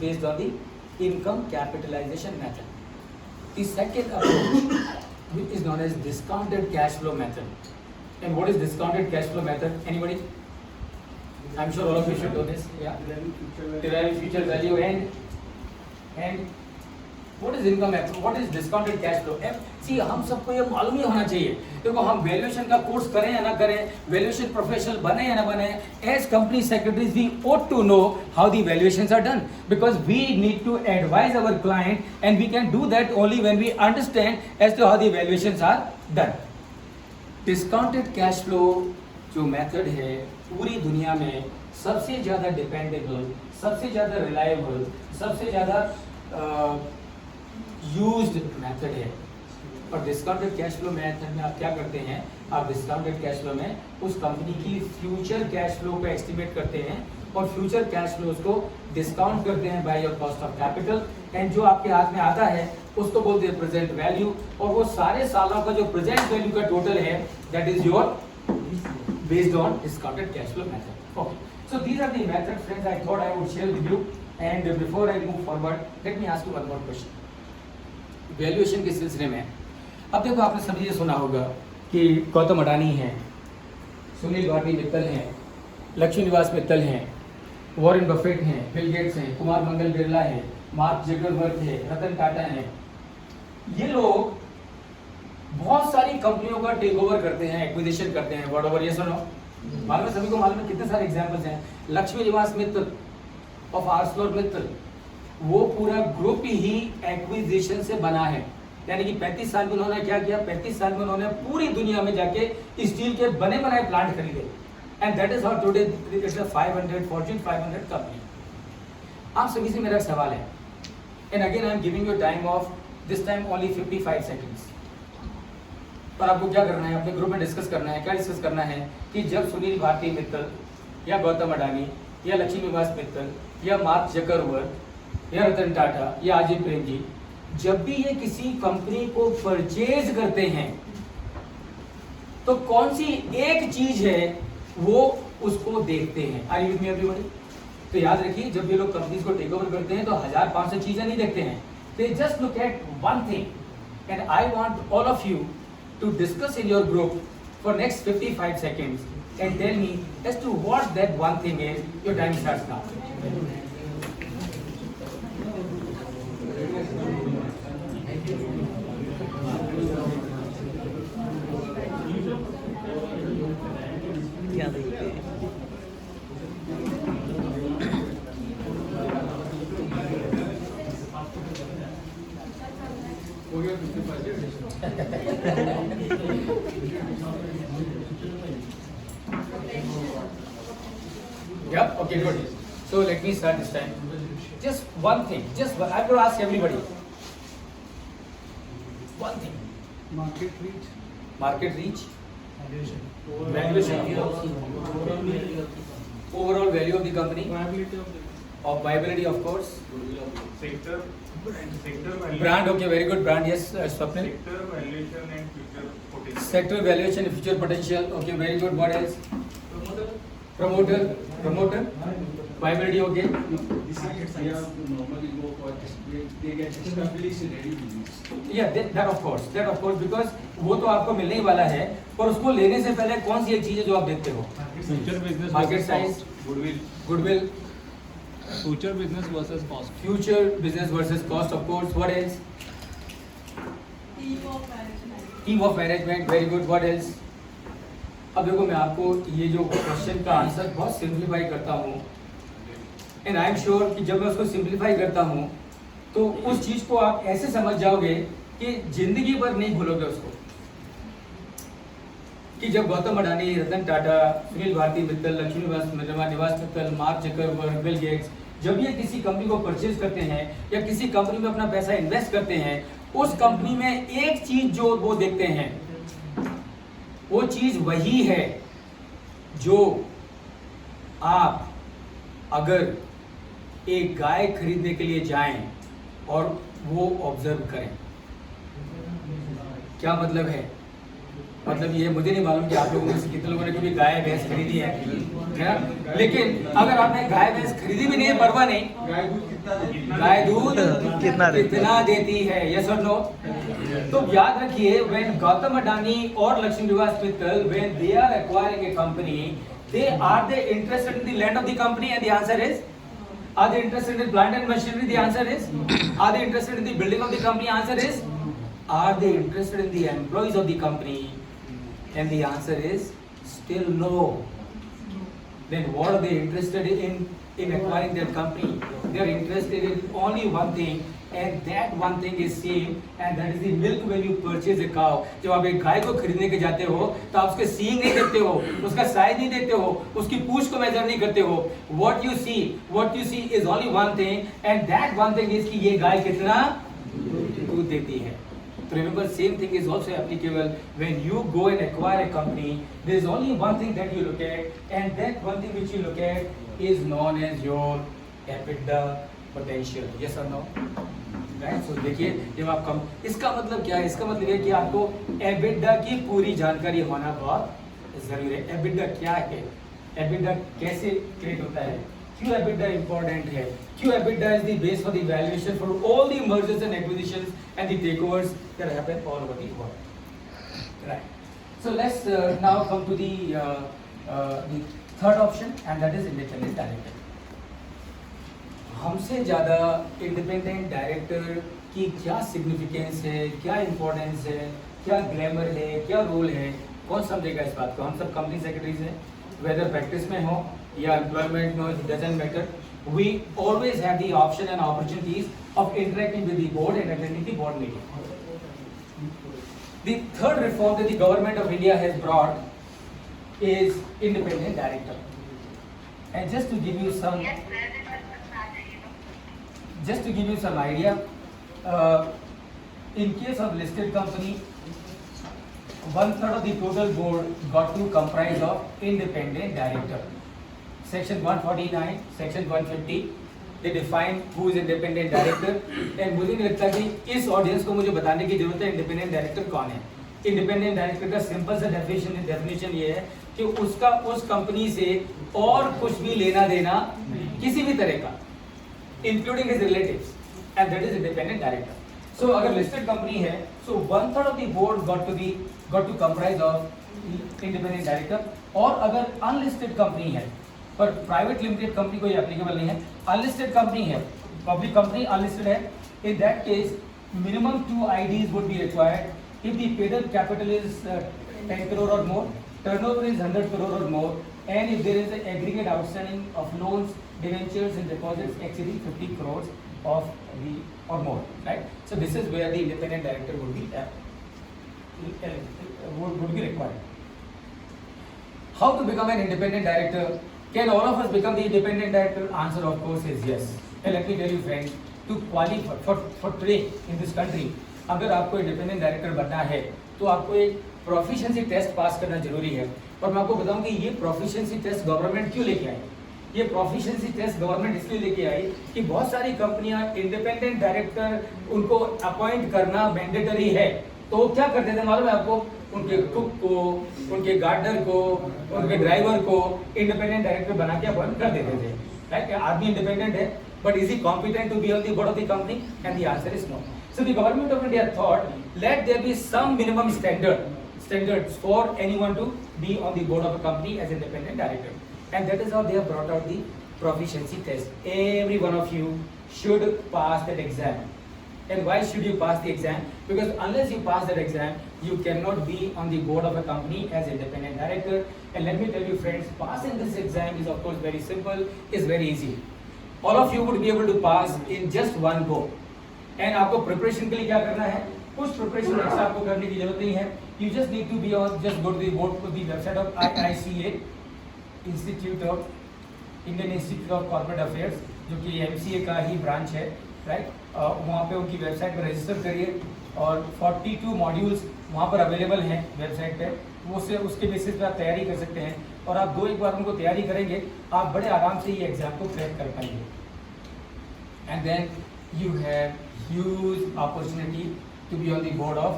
based on the income capitalization method. The second approach, which is known as discounted cash flow method. And what is discounted cash flow method? Anybody? I'm sure all of you should know this. Yeah. Deriving future value and what is income? What is discounted cash flow? See, हम सबको ये मालूम ही होना चाहिए. देखो हम valuation का course करें या ना करें, वैल्यूएशन प्रोफेशनल बने या ना बने, as company secretaries we ought to know how the valuations are done, because we need to advise our client and we can do that only when we understand as to how the valuations are done. Discounted cash flow जो method है पूरी दुनिया में सबसे ज़्यादा dependable, सबसे ज़्यादा reliable, सबसे ज़्यादा यूज्ड मेथड है. और डिस्काउंटेड कैश फ्लो मेथड में आप क्या करते हैं, आप डिस्काउंटेड कैश फ्लो में उस कंपनी की फ्यूचर कैश फ्लो को एस्टिमेट करते हैं और फ्यूचर कैश फ्लोज को डिस्काउंट करते हैं by your cost of capital, and जो आपके हाथ में आता है उसको बोलते हैं प्रेजेंट वैल्यू, और वो सारे सालों का जो प्रेजेंट वैल्यू का टोटल है that is your based on discounted cash flow method. Okay, so these are the methods, friends. I thought I would share with you. And before I move forward, let me ask you one more question. Valuation के सिलसिले में अब देखो, आपने सभी ये सुना होगा कि गौतम अडानी हैं, सुनील भारती मित्तल हैं, लक्ष्मी निवास मित्तल हैं, वॉरेन बफेट हैं, बिल गेट्स हैं, कुमार मंगल बिरला हैं, मार्क जगरबर्ग है, रतन टाटा हैं. ये लोग बहुत सारी कंपनियों का टेक ओवर करते हैं, एक्विजिशन करते हैं. वर्ड ओवर, ये सुनो, मालूम है सभी को, मालूम है कितने सारे एग्जांपल्स हैं. लक्ष्मी निवास मित्तल ऑफ आर्सलर मित्तल, वो पूरा ग्रुप ही एक्विजिशन से बना है. यानी कि 35 साल में उन्होंने क्या किया, 35 साल में उन्होंने पूरी दुनिया में जाके स्टील के बने बनाए प्लांट खरीदे. And that is how today it's a 500 Fortune 500 company. आप सभी से मेरा सवाल है, and again I am giving you time of this time only 55 seconds. पर आपको क्या करना है, अपने ग्रुप में डिस्कस करना है. क्या डिस्कस करना है कि जब सुनील भारती मित्तल या गौतम अडानी या लक्ष्मी निवास मित्तल या मार्क जकरबर्ग या रतन टाटा या अजय प्रेम जी, जब भी ये किसी कंपनी को परचेज करते हैं तो कौन सी एक चीज है वो उसको देखते हैं. Are you with me everybody? तो याद रखिए, जब ये लोग कंपनीज को टेक ओवर करते हैं तो 1500 चीजें नहीं देखते हैं. They just look at one thing, and I want all of you to discuss in your group for next 55 seconds and tell me as to what that one thing is. Your time starts now. Yep, okay, good. So let me start this time. Just one thing, I'm going to ask everybody. One thing. Market reach. Market reach. Valuation. Overall value of the company. Viability of the Of viability, of course. Sector valuation. Brand, okay, very good. Brand, yes, Swapnil. Sector valuation and future potential. Sector valuation and future potential, okay, very good. What else? Promoter. Viability, okay. this market size normally go for they get established ready business. Yeah, that of course, because वो तो आपको मिलने ही वाला है, पर उसको लेने से पहले कौन सी एक चीज है जो आप देखते हो? Future business Market versus size. cost. Goodwill. Future business versus cost. Future business versus cost, of course. What else? Team of management, very good. What else? अब देखो, मैं आपको ये जो क्वेश्चन का आंसर बहुत सिंप्लीफाई करता हूँ, एंड आई एम श्योर कि जब मैं उसको सिंप्लीफाई करता हूँ तो उस चीज़ को आप ऐसे समझ जाओगे कि जिंदगी भर नहीं भूलोगे उसको. कि जब गौतम अडानी, रतन टाटा, सुनील भारती मित्तल, लक्ष्मी निवास Mittal, mark Zuckerberg, Bill Gates, जब ये किसी कंपनी को परचेज करते हैं या किसी कंपनी में अपना पैसा इन्वेस्ट करते हैं, उस कंपनी में एक चीज जो वो देखते हैं, वो चीज वही है जो आप अगर एक गाय खरीदने के लिए जाएं और वो ऑब्जर्व करें. क्या मतलब है? मतलब ये मुझे नहीं मालूम कि आप लोगों में से कितने लोगों ने कभी गाय भैंस खरीदी है ना? लेकिन अगर आपने गाय भैंस खरीदी भी नहीं है, परवाह नहीं, गाय दूध कितना देती है? गाय दूध कितना देती है, यस और नो? तो याद रखिए, व्हेन गौतम अडानी और Lakshmi Vilas Mittal, when they are acquiring a company, are they interested in the land of the company? And the answer is, are they interested in plant and machinery? The answer is, are they interested in the building of the company? Answer is, are they interested in the employees of the company? And the answer is still no. Then what are they interested in acquiring that company? They are interested in only one thing, and that one thing is same, and that is the milk when you purchase a cow. जब आप एक गाय को खरीदने के जाते हो तो आप उसके सींग नहीं देखते हो, उसका साइज नहीं देखते हो, उसकी पूंछ को मेजर नहीं करते हो. What you see is only one thing, and that one thing is कि ये गाय कितना दूध देती है. So remember, same thing is also applicable when you go and acquire a company. There is only one thing that you look at, and that one thing which you look at is known as your EBITDA potential. Yes or no? Right? So देखिए, जब आप कम, इसका मतलब क्या है? इसका मतलब है कि आपको EBITDA की पूरी जानकारी होना बहुत जरूरी है. EBITDA क्या है? EBITDA कैसे क्रिएट होता है? क्यों EBITDA important है? क्यों EBITDA is the base for the valuation for all the mergers and acquisitions and the takeovers that happen all over the world. Right. So let's now come to the third option, and that is independent director. हमसे ज़्यादा independent director की क्या significance है, क्या importance है, क्या glamour है, क्या रोल है, कौन समझेगा इस बात को? हम सब कंपनी सेक्रेटरीज हैं, वेदर प्रैक्टिस में हो या एम्प्लॉयमेंट में हो, it doesn't matter. We always have the option and opportunities of interacting with the board and attending the board meeting. The third reform that the government of India has brought is independent director. And just to give you some idea, in case of listed company, 1/3 of the total board got to comprise of independent director. Section 149, Section 150, they define who is independent director. And मुझे नहीं लगता कि इस audience को मुझे बताने की जरूरत है इंडिपेंडेंट डायरेक्टर कौन है. इंडिपेंडेंट डायरेक्टर का सिंपल सा डेफिनेशन ये है कि उसका उस कंपनी से और कुछ भी लेना देना किसी भी तरह का, including his relatives, and that is independent director. So अगर listed company है, so 1/3 of the board got to comprise of independent director. और अगर unlisted company है, पर private limited company कोई applicable नहीं है, unlisted company है, public company unlisted है, in that case minimum 2 IDs would be required. If the paid-up capital is 10 crore or more, turnover is 100 crore or more, and if there is an aggregate outstanding of loans, debentures and deposits exceeding 50 crores or more, right? So this is where the independent director would be required. How to become an independent director? Can all of us become the independent director? Answer of course is yes. And let me tell you friends, to qualify for today in this country, अगर आपको independent director बनना है तो आपको एक proficiency test pass करना जरूरी है. और मैं आपको बताऊं कि ये प्रोफिशिएंसी टेस्ट गवर्नमेंट क्यों लेके आई. ये प्रोफिशिएंसी टेस्ट गवर्नमेंट इसलिए लेके आई कि बहुत सारी कंपनियां इंडिपेंडेंट डायरेक्टर उनको अपॉइंट करना मैंडेटरी है. तो क्या करते थे मालूम है आपको? उनके कुक को, उनके गार्डनर को, उनके ड्राइवर को इंडिपेंडेंट डायरेक्टर बना के अपॉइंट कर देते थे. राइट? आदमी इंडिपेंडेंट है, but is he competent to be on the board of the company? And the answer is no. So the government of India thought, let there be some minimum standards for anyone to be on the board of a company as independent director, and that is how they have brought out the proficiency test. Every one of you should pass that exam. And why should you pass the exam? Because unless you pass that exam, you cannot be on the board of a company as independent director. And let me tell you friends, passing this exam is of course very simple, is very easy. All of you would be able to pass in just one go. And आपको preparation के लिए क्या करना है? कुछ preparation extra आपको करने की जरूरत नहीं है. You just need to be on, just go to the board, to the website of IICA, institute of Indian institute of corporate affairs, जो कि MCA का ही ब्रांच है. राइट? वहाँ पे उनकी वेबसाइट पर रजिस्टर करिए और 42 मॉड्यूल्स वहाँ पर अवेलेबल हैं वेबसाइट पे. वो से उसके बेसिस पे आप तैयारी कर सकते हैं, और आप 2-1 बार उनको तैयारी करेंगे, आप बड़े आराम से ये एग्जाम को क्रैक कर पाएंगे. And then you have huge opportunity to be on the board of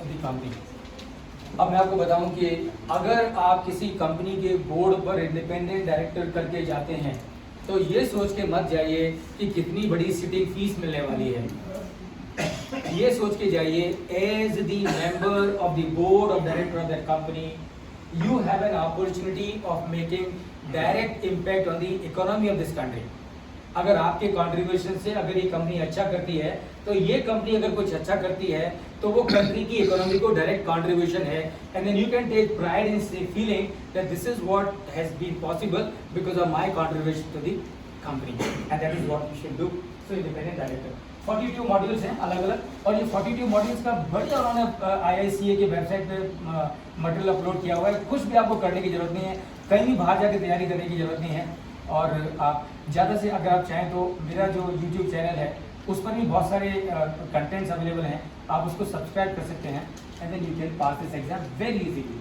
the company. अब मैं आपको बताऊं कि अगर आप किसी कंपनी के बोर्ड पर इंडिपेंडेंट डायरेक्टर करके जाते हैं तो ये सोच के मत जाइए कि कितनी बड़ी सिटिंग फीस मिलने वाली है। ये सोच के जाइए as the member of the board of director of that company you have an opportunity of making direct impact on the economy of this country. अगर आपके कंट्रीब्यूशन से अगर ये कंपनी अच्छा करती है तो ये कंपनी अगर कुछ अच्छा करती है तो वो कंट्री की इकोनॉमी को डायरेक्ट कंट्रीब्यूशन है, and then you can take pride in feeling that this is what has been possible because of my contribution to the company, and that is what we should do. So independent director 42 modules हैं अलग अलग, और ये 42 modules का बढ़िया उन्होंने IICA के website पे मटेरियल अपलोड किया हुआ है। कुछ भी आपको करने की जरूरत नहीं है, कहीं भी बाहर जाकर तैयारी करने की जरूरत नहीं है। और आप ज़्यादा से अगर आप चाहें तो मेरा जो YouTube चैनल है उस पर भी बहुत सारे कंटेंट्स अवेलेबल हैं, आप उसको सब्सक्राइब कर सकते हैं, and then you can pass this exam very easily.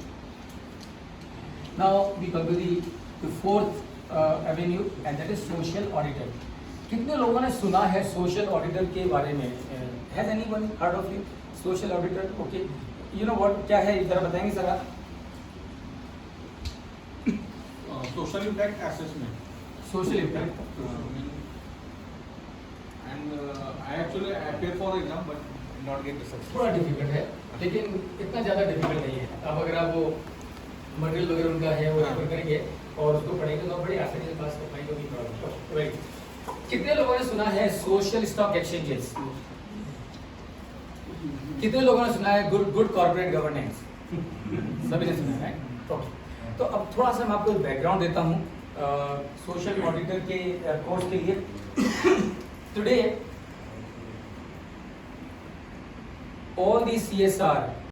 Now we come to the fourth avenue and that is social auditor. कितने लोगों ने सुना है सोशल ऑडिटर के बारे में? Has anyone heard of you social auditor? Okay, you know what क्या है, जरा बताएंगे सर आप? Social impact assessment. Social impact And I actually appear for exam but not get the success. थोड़ा डिफिकल्ट है, लेकिन इतना ज़्यादा डिफिकल्ट नहीं है। अब अगर आप वो मटेरियल वगैरह उनका है वो रेफर करेंगे और उसको पढ़ेंगे तो बड़ी आसानी से पास कर पाएंगे। कोई प्रॉब्लम राइट। कितने लोगों ने सुना है सोशल स्टॉक एक्सचेंजेस? कितने लोगों ने सुना है गुड कॉर्पोरेट गवर्नेंस? सभी ने सुना है, ओके। तो अब थोड़ा सा मैं आपको बैकग्राउंड देता हूँ सोशल ऑडिटर के कोर्स के लिए। Today all the CSR